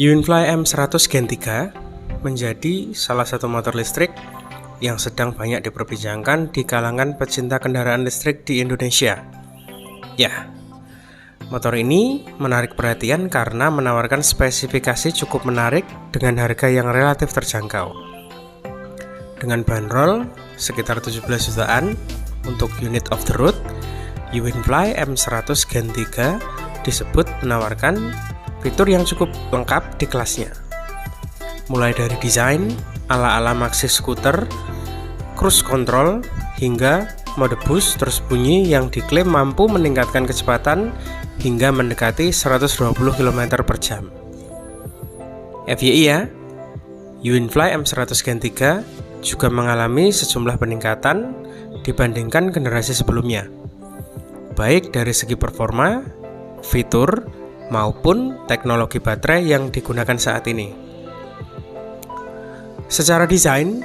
UWINFLY M100 Gen 3 menjadi salah satu motor listrik yang sedang banyak diperbincangkan di kalangan pecinta kendaraan listrik di Indonesia. Ya, motor ini menarik perhatian karena menawarkan spesifikasi cukup menarik dengan harga yang relatif terjangkau. Dengan bandrol sekitar 17 jutaan untuk unit off the road, UWINFLY M100 Gen 3 disebut menawarkan fitur yang cukup lengkap di kelasnya. Mulai dari desain ala-ala maxi scooter, cruise control, hingga mode boost tersembunyi yang diklaim mampu meningkatkan kecepatan hingga mendekati 120 km per jam. FYI ya, UWINFLY M100 Gen 3 juga mengalami sejumlah peningkatan dibandingkan generasi sebelumnya, baik dari segi performa, fitur, maupun teknologi baterai yang digunakan saat ini. Secara desain,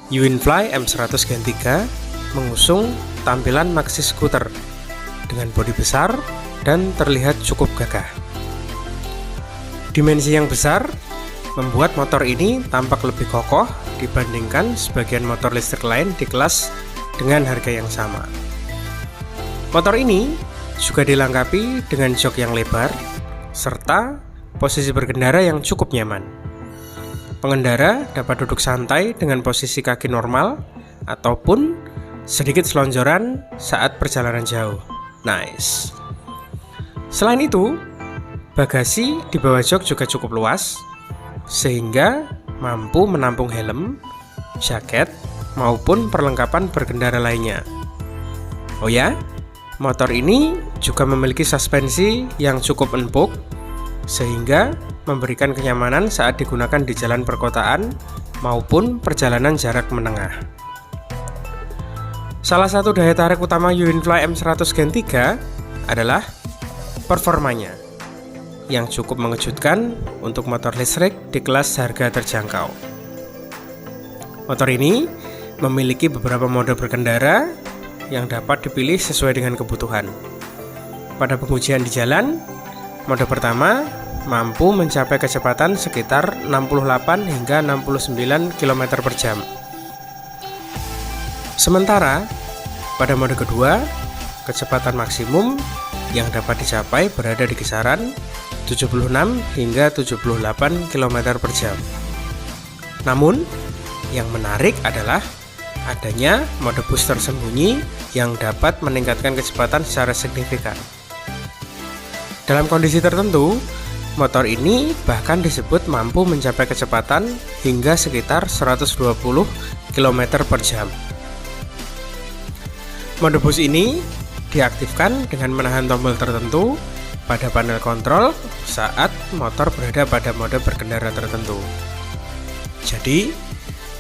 UWINFLY M100 Gen 3 mengusung tampilan maxi scooter dengan bodi besar dan terlihat cukup gagah. Dimensi yang besar membuat motor ini tampak lebih kokoh dibandingkan sebagian motor listrik lain di kelas dengan harga yang sama. Motor ini juga dilengkapi dengan jok yang lebar serta posisi berkendara yang cukup nyaman. Pengendara dapat duduk santai dengan posisi kaki normal ataupun sedikit selonjoran saat perjalanan jauh. Nice. Selain itu, bagasi di bawah jok juga cukup luas sehingga mampu menampung helm, jaket, maupun perlengkapan berkendara lainnya. Oh ya, motor ini juga memiliki suspensi yang cukup empuk sehingga memberikan kenyamanan saat digunakan di jalan perkotaan maupun perjalanan jarak menengah. Salah satu daya tarik utama UWINFLY M100 Gen 3 adalah performanya yang cukup mengejutkan untuk motor listrik di kelas harga terjangkau. Motor ini memiliki beberapa mode berkendara yang dapat dipilih sesuai dengan kebutuhan. Pada pengujian di jalan, mode pertama mampu mencapai kecepatan sekitar 68 hingga 69 km per jam. Sementara pada mode kedua, kecepatan maksimum yang dapat dicapai berada di kisaran 76 hingga 78 km per jam. Namun, yang menarik adalah adanya mode boost tersembunyi yang dapat meningkatkan kecepatan secara signifikan. Dalam kondisi tertentu, motor ini bahkan disebut mampu mencapai kecepatan hingga sekitar 120 km per jam. Mode boost ini diaktifkan dengan menahan tombol tertentu pada panel kontrol saat motor berada pada mode berkendara tertentu. Jadi,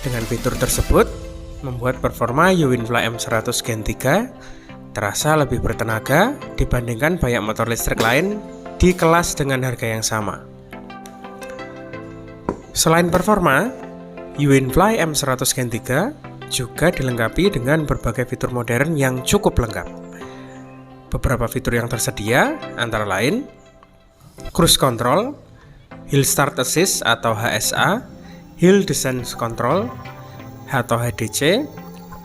dengan fitur tersebut membuat performa UWINFLY M100 Gen 3 terasa lebih bertenaga dibandingkan banyak motor listrik lain di kelas dengan harga yang sama. Selain performa, UWINFLY M100 Gen 3 juga dilengkapi dengan berbagai fitur modern yang cukup lengkap. Beberapa fitur yang tersedia antara lain cruise control, hill start assist atau HSA, hill descent control atau HDC,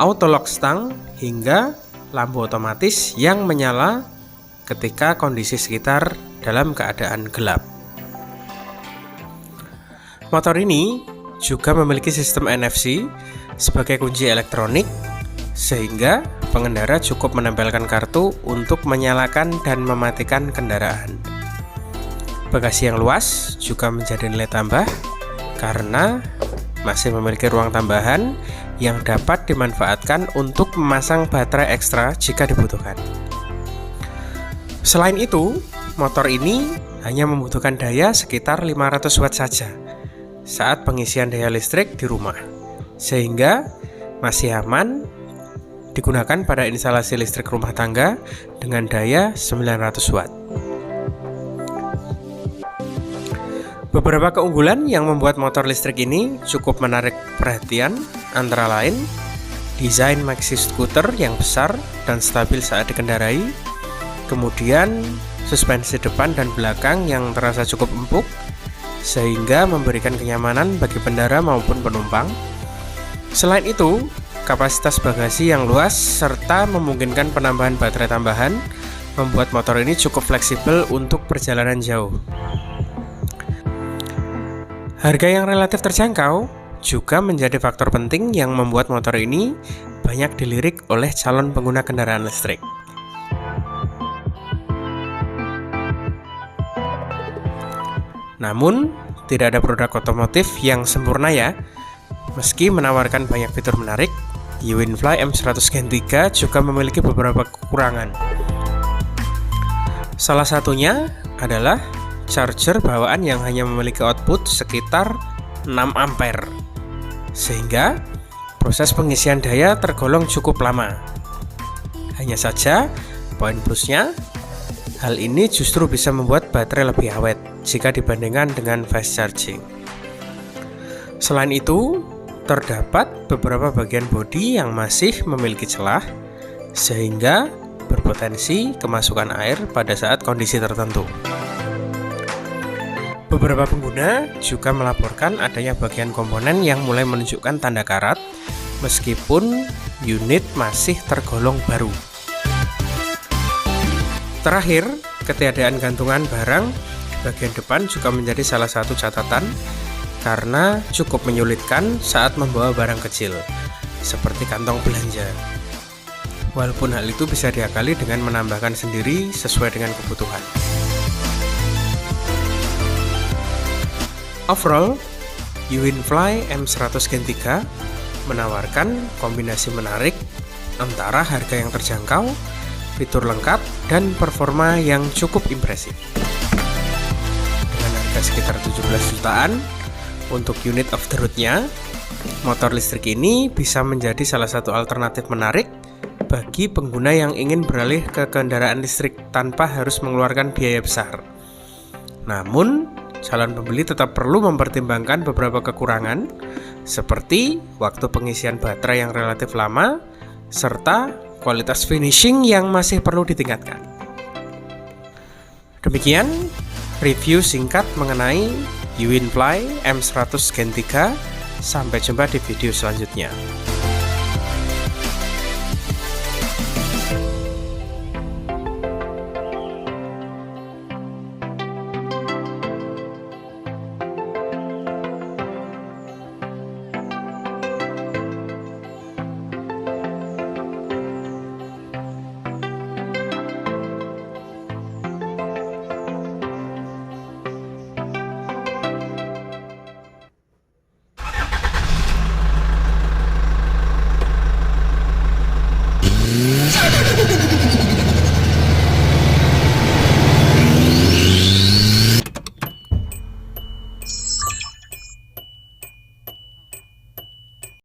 auto lock stang, hingga lampu otomatis yang menyala ketika kondisi sekitar dalam keadaan gelap. Motor ini juga memiliki sistem NFC sebagai kunci elektronik sehingga pengendara cukup menempelkan kartu untuk menyalakan dan mematikan kendaraan. Bagasi yang luas juga menjadi nilai tambah karena masih memiliki ruang tambahan yang dapat dimanfaatkan untuk memasang baterai ekstra jika dibutuhkan. Selain itu, motor ini hanya membutuhkan daya sekitar 500 watt saja saat pengisian daya listrik di rumah, sehingga masih aman digunakan pada instalasi listrik rumah tangga dengan daya 900 watt. Beberapa keunggulan yang membuat motor listrik ini cukup menarik perhatian antara lain desain maxi scooter yang besar dan stabil saat dikendarai, kemudian suspensi depan dan belakang yang terasa cukup empuk, sehingga memberikan kenyamanan bagi pengendara maupun penumpang. Selain itu, kapasitas bagasi yang luas serta memungkinkan penambahan baterai tambahan membuat motor ini cukup fleksibel untuk perjalanan jauh. Harga yang relatif terjangkau juga menjadi faktor penting yang membuat motor ini banyak dilirik oleh calon pengguna kendaraan listrik. Namun, tidak ada produk otomotif yang sempurna ya. Meski menawarkan banyak fitur menarik, UWinfly M100 Gen 3 juga memiliki beberapa kekurangan. Salah satunya adalah charger bawaan yang hanya memiliki output sekitar 6 ampere, sehingga proses pengisian daya tergolong cukup lama. Hanya saja, poin plusnya, hal ini justru bisa membuat baterai lebih awet jika dibandingkan dengan fast charging. Selain itu, terdapat beberapa bagian bodi yang masih memiliki celah, sehingga berpotensi kemasukan air pada saat kondisi tertentu. Beberapa pengguna juga melaporkan adanya bagian komponen yang mulai menunjukkan tanda karat, meskipun unit masih tergolong baru. Terakhir, ketiadaan gantungan barang di bagian depan juga menjadi salah satu catatan karena cukup menyulitkan saat membawa barang kecil, seperti kantong belanja. Walaupun hal itu bisa diakali dengan menambahkan sendiri sesuai dengan kebutuhan. Overall, UWinfly M100 Gen 3 menawarkan kombinasi menarik antara harga yang terjangkau, fitur lengkap, dan performa yang cukup impresif. Dengan harga sekitar 17 jutaan untuk unit off the road-nya, motor listrik ini bisa menjadi salah satu alternatif menarik bagi pengguna yang ingin beralih ke kendaraan listrik tanpa harus mengeluarkan biaya besar. Namun, calon pembeli tetap perlu mempertimbangkan beberapa kekurangan, seperti waktu pengisian baterai yang relatif lama, serta kualitas finishing yang masih perlu ditingkatkan. Demikian review singkat mengenai UWinfly M100 Gen 3. Sampai jumpa di video selanjutnya.